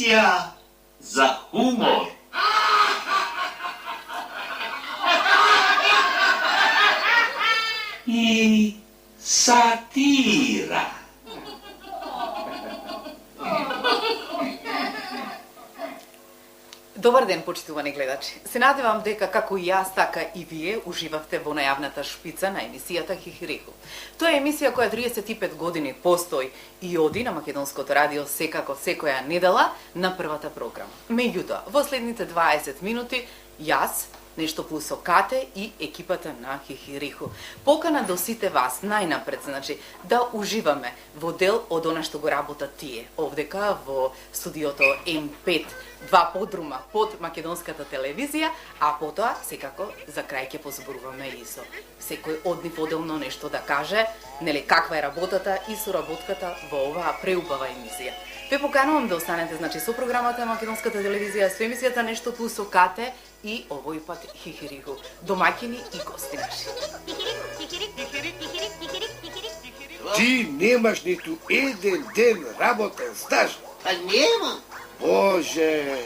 emisija za humor. I satira. Добар ден, почитувани гледачи. Се надевам дека како и јас, така и вие уживавте во најавната шпица на емисијата Хихирику. Тоа е емисија која 35 години постои и оди на Македонското радио секако секоја недела на првата програма. Меѓутоа, во следните 20 минути, јас, Нешто плюс со Кате и екипата на Хихирику покана до сите вас најнапред, значи, да уживаме во дел од она што го работат тие овдека во студиото М5, 2 подрума под македонската телевизија, а потоа секако за крај ќе позборуваме и со секој од нив оделно нешто да каже, нели каква е работата и соработката во оваа преубава емисија. Ве поканувам да останете, значи, со програмата на македонската телевизија, со емисијата Нешто плюс со Кате и овој пат Хихирику, домаќини и гости наши. Ти немаш ниту еден ден работен стаж. Па нема. Боже,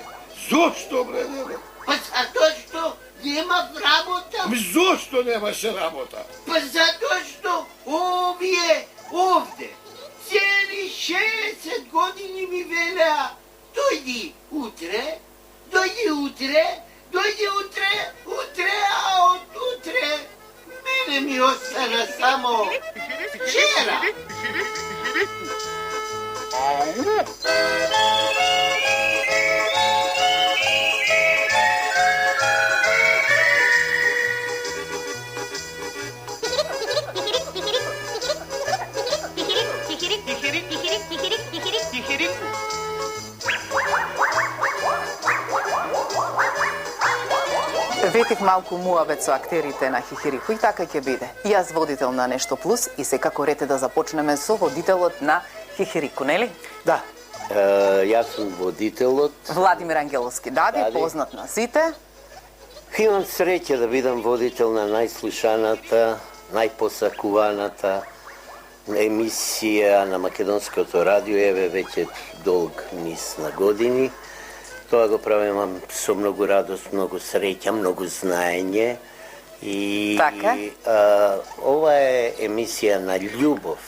зошто бре нема? Па затоа што нема работа. Зошто немаше работа? Па затоа што овие овде цели 60 години ми велеа дојди утре, дојди утре, дојди утре, а од утре мене ми остана само вчера. Ветив малку муабет со актерите на Хихирику и така ќе биде. Јас водител на Нешто плюс и секако рете да започнеме со водителот на Хихирику, нели? Да, јас сум водителот. Владимир Ангеловски Дади, познат на сите. Имам среќа да бидам водител на најслушаната, најпосакуваната емисија на Македонското радио, еве веќе долг низ на години. Тоа го правим со многу радост, многу среќа, многу знаење. И ова е емисија на љубов,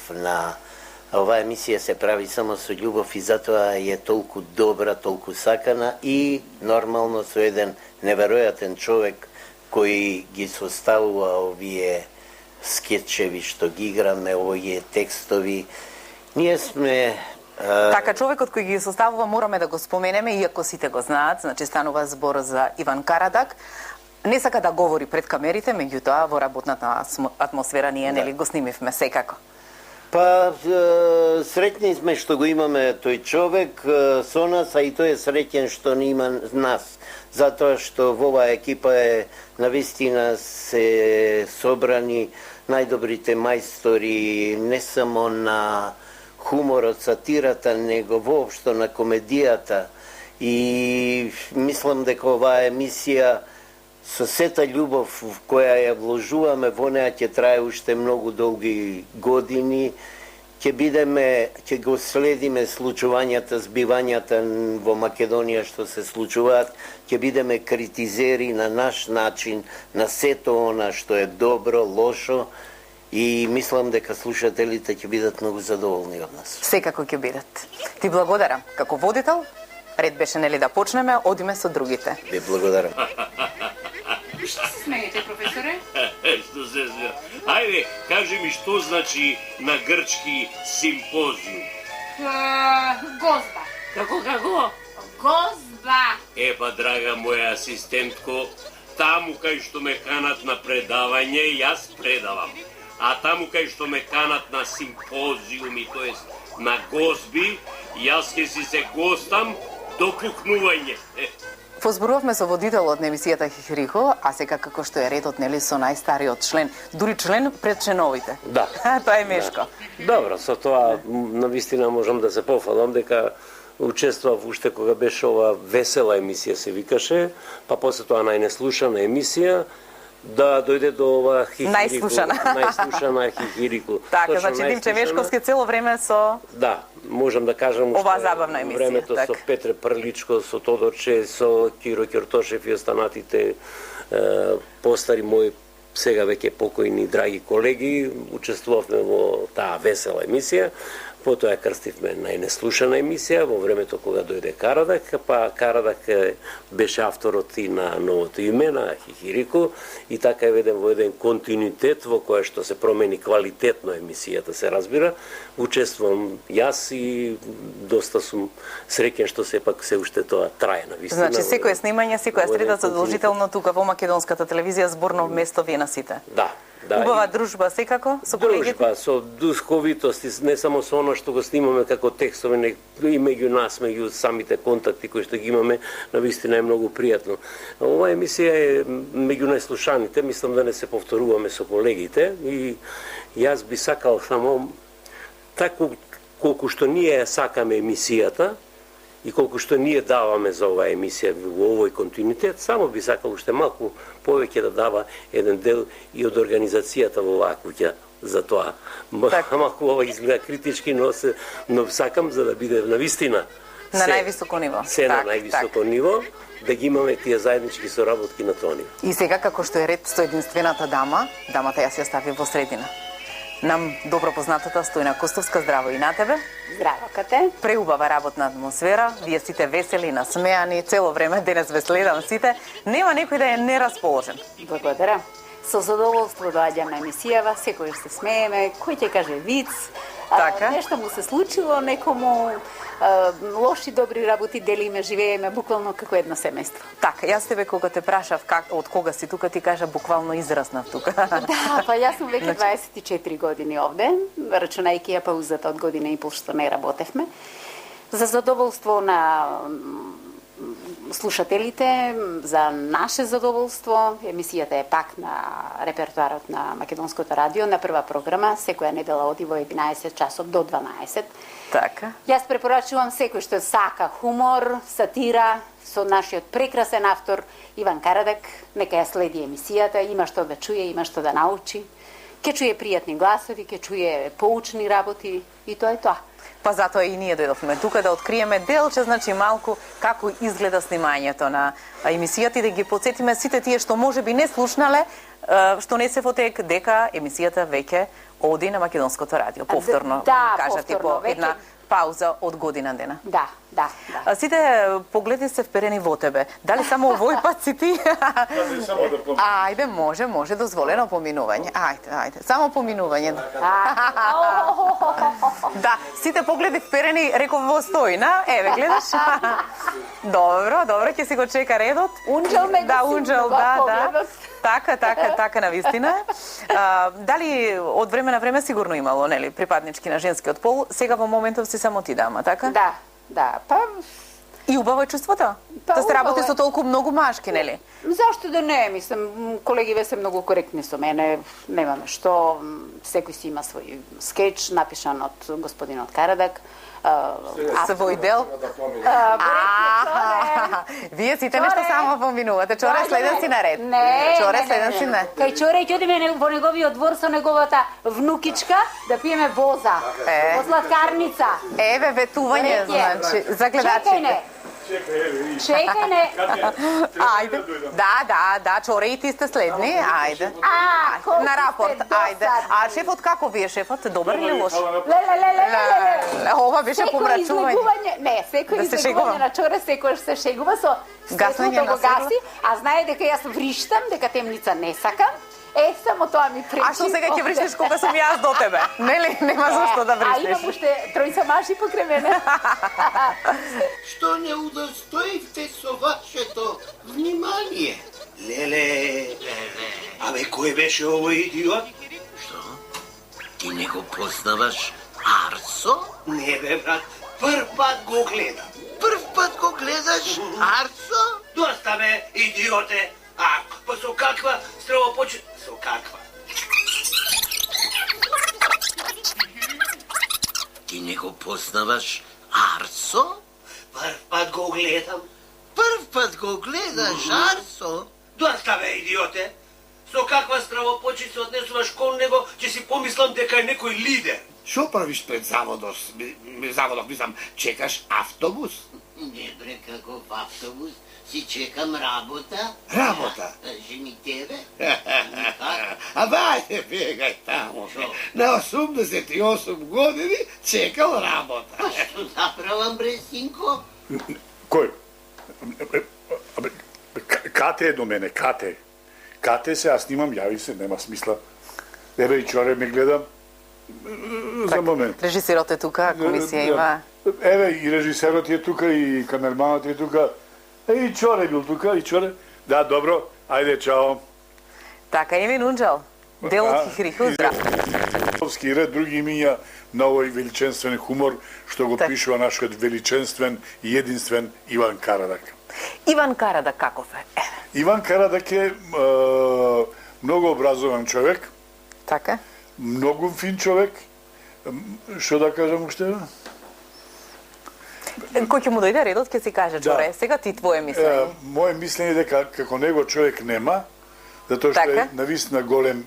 оваа емисија се прави само со љубов и затоа е толку добра, толку сакана и нормално со еден неверојатен човек кој ги составува овие скетчеви што ги играме, овие текстови. Ние сме Така, човекот кој ги составува мораме да го споменеме, иако сите го знаат, значи станува збор за Иван Карадак. Не сака да говори пред камерите, меѓутоа во работната атмосфера ние нели го снимивме секако. Па среќни сме што го имаме тој човек со нас, а и тој е среќен што не има нас, затоа што во оваа екипа е навистина се собрани најдобрите мајстори не само на хуморот, сатирата, него воопшто на комедијата и мислам дека оваа емисија со сета љубов која ја вложуваме во неа ќе трае уште многу долги години, ќе го следиме случувањата, збивањата во Македонија што се случуваат, ќе бидеме критизери на наш начин, на сето она што е добро, лошо, и мислам дека слушателите ќе бидат многу задоволни од нас. Секако ќе бидат. Ти благодарам. Како водител, ред беше нели да почнеме, одиме со другите. Ви благодарам. Што се смеете, професоре? Што се смеја? Ајде, кажи ми што значи на грчки симпозиум? Гозба. Како? Гозба. Епа, драга моја асистентко, таму кај што ме канат на предавање, јас предавам. А таму кај што ме канат на симпозиуми, тоест на гозби, јас ќе си се гостам до пукнување. Позборувавме со водителот на емисијата Хихирику, а сега како што е редот, нели, со најстариот член, дури член пред членовите. Да. Тоа е Мешко. Добро, со тоа навистина можам да се пофалам дека учествував уште кога беше ова весела емисија се викаше, па после тоа најнеслушана емисија Да, дојде до ова хихирику. Најслушана хихирику. Така, значи Димче Мешковски цело време со... Да, можам да кажам оваа забавна емисија. Времето так. со Петре Прличко, со Тодорче, со Киро Ќортошев и останатите постари мои сега веќе покојни драги колеги, учествувавме во таа весела емисија. Потоа ја крстивме најнеслушана емисија во времето кога дојде Карадак, па Карадак беше авторот и на новото име, на Хихирику, и така е веден во еден континуитет во кој што се промени квалитетно емисијата, се разбира. Учествувам јас и доста сум среќен што сепак се уште тоа трае на вистина. Значи секој снимање, секоја среда задолжително тука во македонската телевизија зборно место вие на сите. Да. Да, убава дружба секако со колегите? Дружба, со духовитост, не само со оно што го снимаме како текстови, и меѓу нас, меѓу самите контакти кои што ги имаме, навистина е многу пријатно. Ова емисија е меѓу најслушаните, мислам да не се повторуваме со колегите, и јас би сакал само, тако колку што ние сакаме емисијата, и колку што ние даваме за оваа емисија во овој континуитет, само би сакал уште малку повеќе да дава еден дел и од организацијата во оваа куќа за тоа. Малку ова изгледа критички, но сакам за да биде навистина на највисоко ниво. Се на највисоко ниво, да ги имаме тие заеднички соработки на тоа ниво. И сега како што е ред со единствената дама, дамата ја се стави во средина. Нам добро познатата Стојна Костовска, здраво и на тебе. Здраво, кате. Преубава работна атмосфера, вие сите весели, насмеани, цело време денес ве следам сите. Нема некој да е нерасположен. Благодарам. Со задоволство доаѓам на емисијава, секој се смееме, кој ќе каже виц, нешто му се случило, некому лоши добри работи делиме, живееме буквално како едно семејство. Така, јас тебе кога те прашав од кога си тука, ти кажа буквално израснав тука. Да, па јас сум веќе 24 години овде, рачунајќи ја паузата од година и пол што не работевме. За задоволство на слушателите, за наше задоволство, емисијата е пак на репертуарот на Македонското радио, на прва програма, секоја недела оди во 11 часот до 12. Така. Јас препорачувам секој што сака хумор, сатира, со нашиот прекрасен автор Иван Карадак, нека ја следи емисијата, има што да чуе, има што да научи, ќе чуе пријатни гласови, ќе чуе поучни работи и тоа е тоа. Па затоа и ние дојдовме тука да откриеме делче, значи малку како изгледа снимањето на емисијата и да ги потсетиме сите тие што можеби не слушнале, што не се фотек, дека емисијата веќе оди на Македонското радио. Повторно, кажати по една пауза од година дена. Да. Сите погледи се вперени во тебе. Дали само овој пат си ти? Ајде, може, дозволено поминување. Ајде, само поминување. Да, сите погледи вперени, реков во Стојна. Еве, гледаш? Добро, ќе си го чека редот. Унџел ме да. Така, навистина. Дали од време на време сигурно имало, нели, припаднички на женскиот пол, сега во моментов си само ти дама, така? Да, па... И убаво е чувството? Да се работи со толку многу машки, нели? Зашто да не, мислам, колегиве се многу коректни со мене, немаме што, секој си има свој скеч, напишан од господинот Карадак, свој дел. Вие сите нешто само поминувате. Чоре следен си наред. Чоре следен си не. Кај Чоре ќе одиме во неговиот двор со неговата внукичка да пиеме боза. Во сладкарница. Еве ветување, значи, за гледачите. Чекај не. Ајде. Да, Чоре и ти сте следни. Ајде. На рапорт, ајде. А шефот како ви е шефот? Добар или лош? Ова беше помрачување. Не, секој излегување на Чоре, секој се шегува со светлото го гаси, а знае дека јас вриштам, дека темница не сакам. Само тоа ми пречи. А што сега ќе вриштиш кога сум јас до тебе? Нели, нема зашто да вриштиш. А имам уште тројца маши покрај мене. Што не удостоивте со вашето внимание? Леле, абе кој беше овој идиот? Што? Ти не го познаваш Арсо? Не бе, брат, прв пат го гледам. Прв пат го гледаш Арсо? Доста бе, идиоте. Па со каква строво почет? Со каква? Ти не го познаваш Арсо? Прв пат го гледам. Прв пат го гледаш Арсо? Доста бе, идиоте. Со каква стравопочи се однесуваш кон него, ќе си помислам дека е некој лидер. Што правиш пред заводот? Заводот, мислам, чекаш автобус? Не бре, како в автобус, си чекам работа. Работа? Жени тебе? А дајте, бегај таму. На 88 години чекал работа. А што направам, бре, синко? Кој? Кате е до мене, кате. Кате се, аз снимам, јави се, нема смисла. Еве и Чоре ме гледам. За момент. Режисерот е тука, комисија има. Еве и режисерот е тука, и камерманот е тука. И Чоре бил тука, и Чоре. Да, добро, ајде, чао. Така, Емин Унџал, дел од Хихириху, здраво. Ред, други имиња на овој величенствен хумор, што го пишува нашиот величенствен и единствен Иван Карадак. Иван Карадак каков е? Иван Карадак е многу образован човек. Така? Многу фин човек. Што да кажам уште? Кој ќе му дојде редот, ќе си каже, Чоре, сега ти твое мислење. Моje мислење е дека како него човек нема, затоа што е навистина голем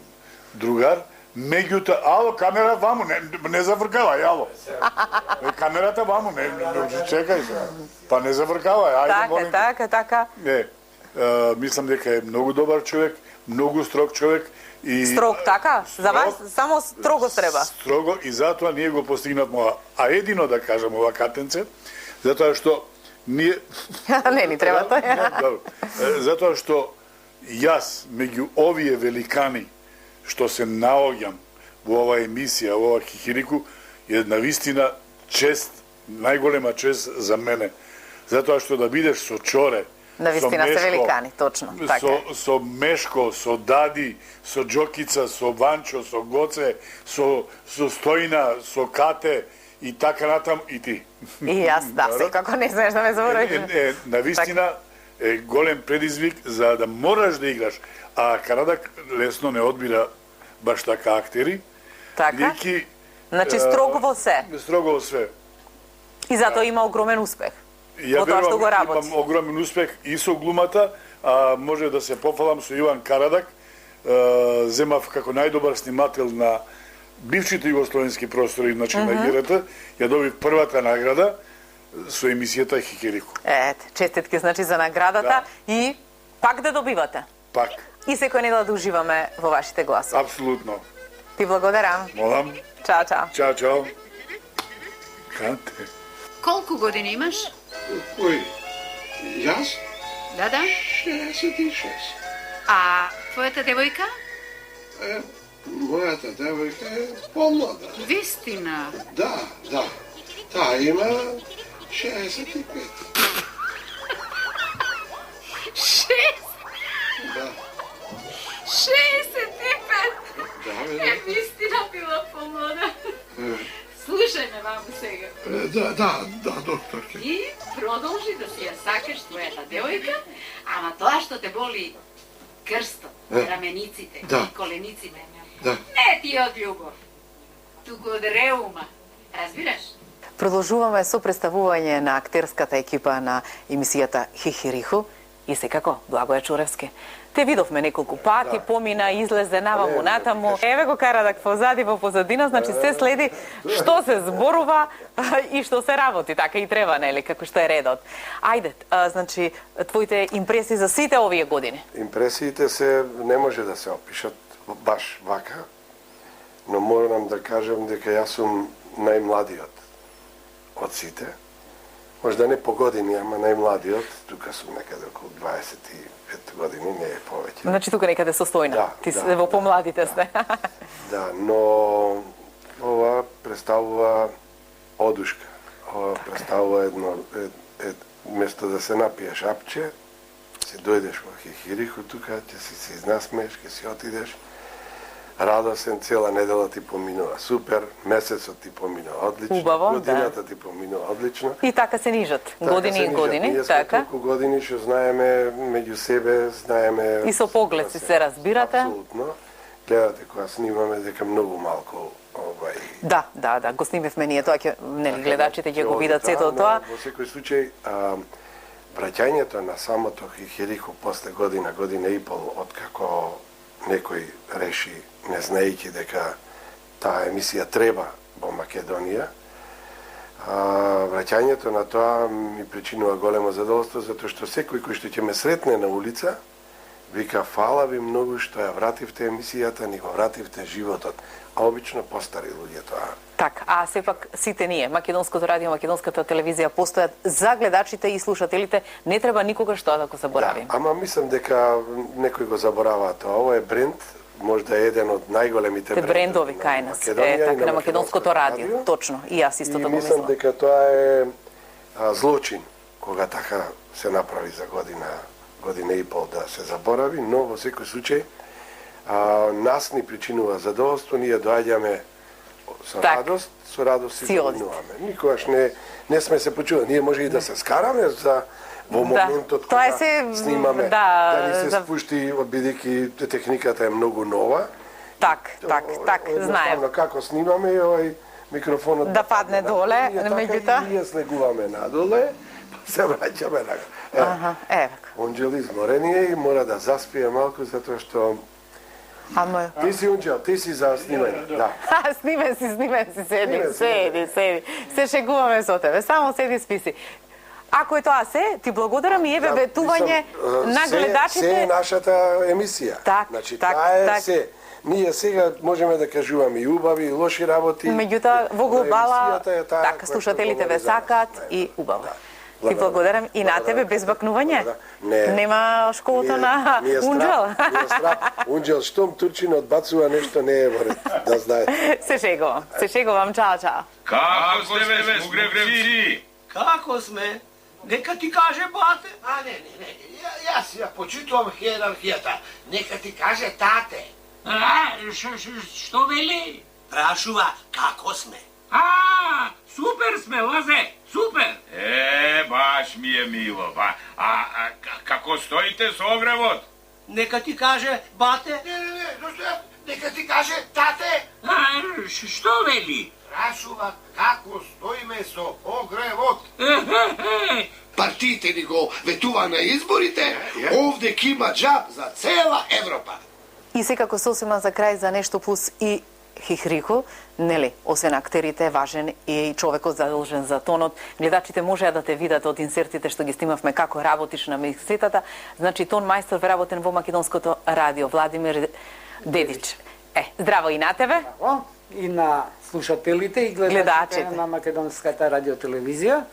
другар. Меѓутоа, ало, камера ваму, не завркавај, ало. Камерата ваму, не чекај се. Па не завркавај, ајде, молим. Така. Не, мислам дека е многу добар човек, многу строг човек. Строг, така? За вас само строго треба? Строго, и затоа ние го постигнавме. А едино да кажам ова катенце, затоа што ние... Не ни треба тоа. Затоа што јас, меѓу овие великани, што се наоѓам во оваа емисија, во ова Хихирику, е навистина чест, најголема чест за мене. Затоа што да бидеш со Чоре, навистина се великани, точно. Со Мешко, со Дади, со Джокица, со Ванчо, со Гоце, со Стојна, со Кате и така натам и ти. И јас, да, секако не знаеш да ме заборавиш. Навистина е голем предизвик за да мораш да играш. А Карадак лесно не одбира баш така актери. Така? Значи строго во се. Строго во све. И затоа има огромен успех. Ја верувам, имам огромен успех и со глумата, а може да се пофалам со Иван Карадак. Земав како најдобар снимател на бившите југословенски простори, значи на ГРТ, ја добив првата награда со емисијата Хихирику. Ете, честитки значи за наградата и пак да добивате. Пак. И секој недела да уживаме во вашите гласови. Апсолутно. Ти благодарам. Молам. Чао, чао. Чао, чао. Канте. Колку години имаш? Кој? Јас? Да. 66. А твојата девојка? Мојата девојка е помлада. Вистина? Да. Таа има 65. 6? Да. 65? Да, Е, вистина била помлада. Слушај ме, маму, сега. Да, докторке. И продолжи да си ја сакаш твојата девојка, ама тоа што те боли крстот, рамениците и колениците, не ти од љубов, туку од реума. Разбираш? Продолжуваме со представување на актерската екипа на емисијата Хихириху и секако Благоје Чуревски. Те видовме неколку пати, помина, излезе наваму натаму. Еве го Карадак позади, во позадина, значи се следи што се зборува и што се работи, така и треба, нели, како што е редот. Ајде, значи, твоите импресии за сите овие години? Импресиите се не може да се опишат баш вака, но морам да кажам дека јас сум најмладиот од сите. Можда не по години, ама најмладиот, тука сум некаде околу 25 години, не е повеќе. Значи тука некаде со Стојна, ти во помладите сте. Да, но ова представува одушка. Ова представува едно, место да се напиеш апче, се дојдеш во Хихирику тука, ќе се изнасмееш, ќе си отидеш. Радосен, цела недела ти поминува супер, месецот ти поминува одлично, убаво, годината ти поминува одлично. И така се нижат, години и години, Ние сме толку години што знаеме меѓу себе, знаеме... И со поглед си се разбирате. Апсолутно. Гледате кога снимаме дека многу малку Да, го снимевме ние тоа, нели гледачите ќе го видат сето тоа. Во секој случај, враќањето на самото Хихирику после година и пол, откако некој реши, не знаејќи дека таа емисија треба во Македонија. Враќањето на тоа ми причинува големо задоволство, затоа што секој кој што ќе ме сретне на улица, вика, фала ви многу што ја вративте емисијата, ни го вративте животот. А обично постари луѓе тоа. Так, а сепак сите ние, Македонското радио, Македонската телевизија постојат за гледачите и слушателите, не треба никогаш тоа да го заборавим. Да, ама мислам дека некој го заборава тоа. Ово е бренд, можда е еден од најголемите брендови кај нас, така на Македонското радио, точно. И јас исто така мислам. Дека тоа е злочин кога така се направи за година и пол да се заборави, но во секој случај нас ни причинува задоволство, ние доаѓаме со радост, си заминуваме. Никогаш не сме се почували. Ние може и да се скараме за во моментот кога снимаме, да ни се спушти, бидејќи техниката е многу нова. Так, знаем. Како снимаме и овој микрофонот да падне доле, меѓутоа ние слегуваме надоле, се враќаме на. Онџел изморен е и мора да заспие малку затоа што Ти си Онџел, ти си за снимање, да. Снимен си, седи. Се шегуваме со тебе, само седи списи. Ако е тоа се, ти благодарам и еве ветување на гледачите. Се е нашата емисија. Значи, таа е се. Ние сега можеме да кажуваме и убави, и лоши работи. Меѓутоа, во глобала, така, слушателите ве сакаат и убаво. Ти благодарам и на тебе без бакнување. Нема школото на Онџел. Онџел, штом Турчин одбацува нешто не е во ред, да знаете. Се шегувам, чао. Како сте ве, смугревци? Како сме? Нека ти каже бате. Не. Јас ја почитувам хиерархијата. Нека ти каже тате. Што вели? Прашува како сме. Супер сме, Лазе, супер! Баш ми е мило, како стоите со огревот? Нека ти каже бате. Нека ти каже тате. Што вели? Прашува како стоиме со огревот. Партиите ни го ветува на изборите, овде кима джаб за цела Европа. И секако сосема за крај за Нешто плюс и Хихрико, нели, освен актерите, важен и човекот задолжен за тонот. Гледачите можеа да те видат од инсертите што ги снимавме како работиш на миксетата. Значи, тон мајстор работен во Македонското радио, Владимир Дедич. Здраво и на тебе. Здраво и на слушателите и гледачите на Македонската радиотелевизија.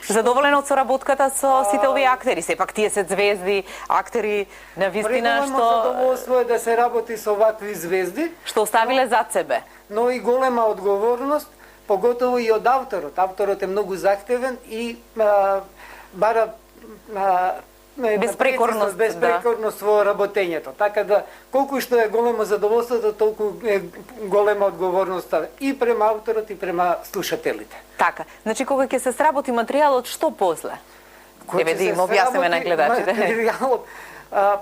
Задоволен од соработката со сите овие актери? Сепак тие се звезди, актери на вистина што... Преголемо задоволство е да се работи со вакви звезди. Што оставиле зад себе. Но и голема одговорност, поготово и од авторот. Авторот е многу захтевен и бара безпрекорност во работењето. Така да, колку што е големо задоволството, толку е голема одговорноста и према авторот и према слушателите. Така, значи кога ќе се сработи материјалот, што после? Еве да им објасниме на гледачите. Материјалот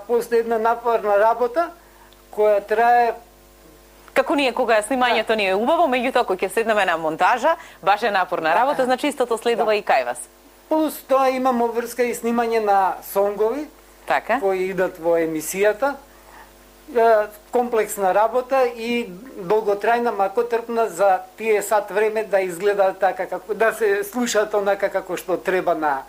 после една напорна работа која трае. Како ние кога снимањето ни е убаво, меѓутоа кога ќе седнеме на монтажа, баш е напорна работа, значи истото следува и кај вас. Плюс тоа имамо врска и снимање на сонгови, кои идат во емисијата. Комплексна работа и долготрајна, макотрпна за тие сат време да изгледа така како да се слушаат онака како што треба на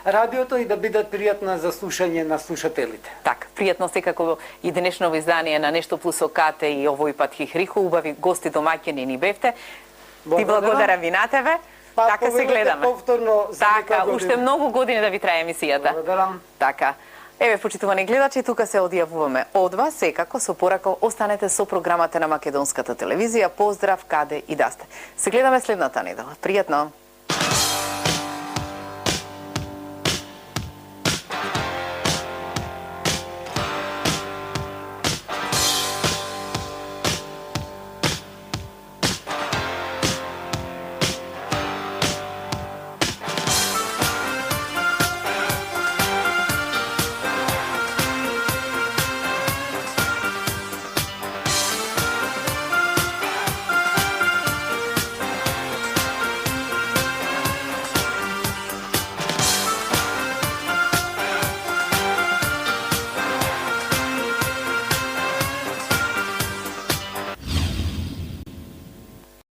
радиото и да бидат пријатна за слушање на слушателите. Така, пријатно секако и денешно издание на Нешто плюс Кате и овој пат Хихрико, убави гости домаќини ни бевте. Ти благодарам и на тебе. Така се гледаме. Така, уште многу години да ви трае емисијата. Благодарам. Така. Еве, почитувани гледачи, тука се одјавуваме од вас, секако со порака останете со програмата на Македонската телевизија. Поздрав каде и да сте. Се гледаме следната недела. Пријатно.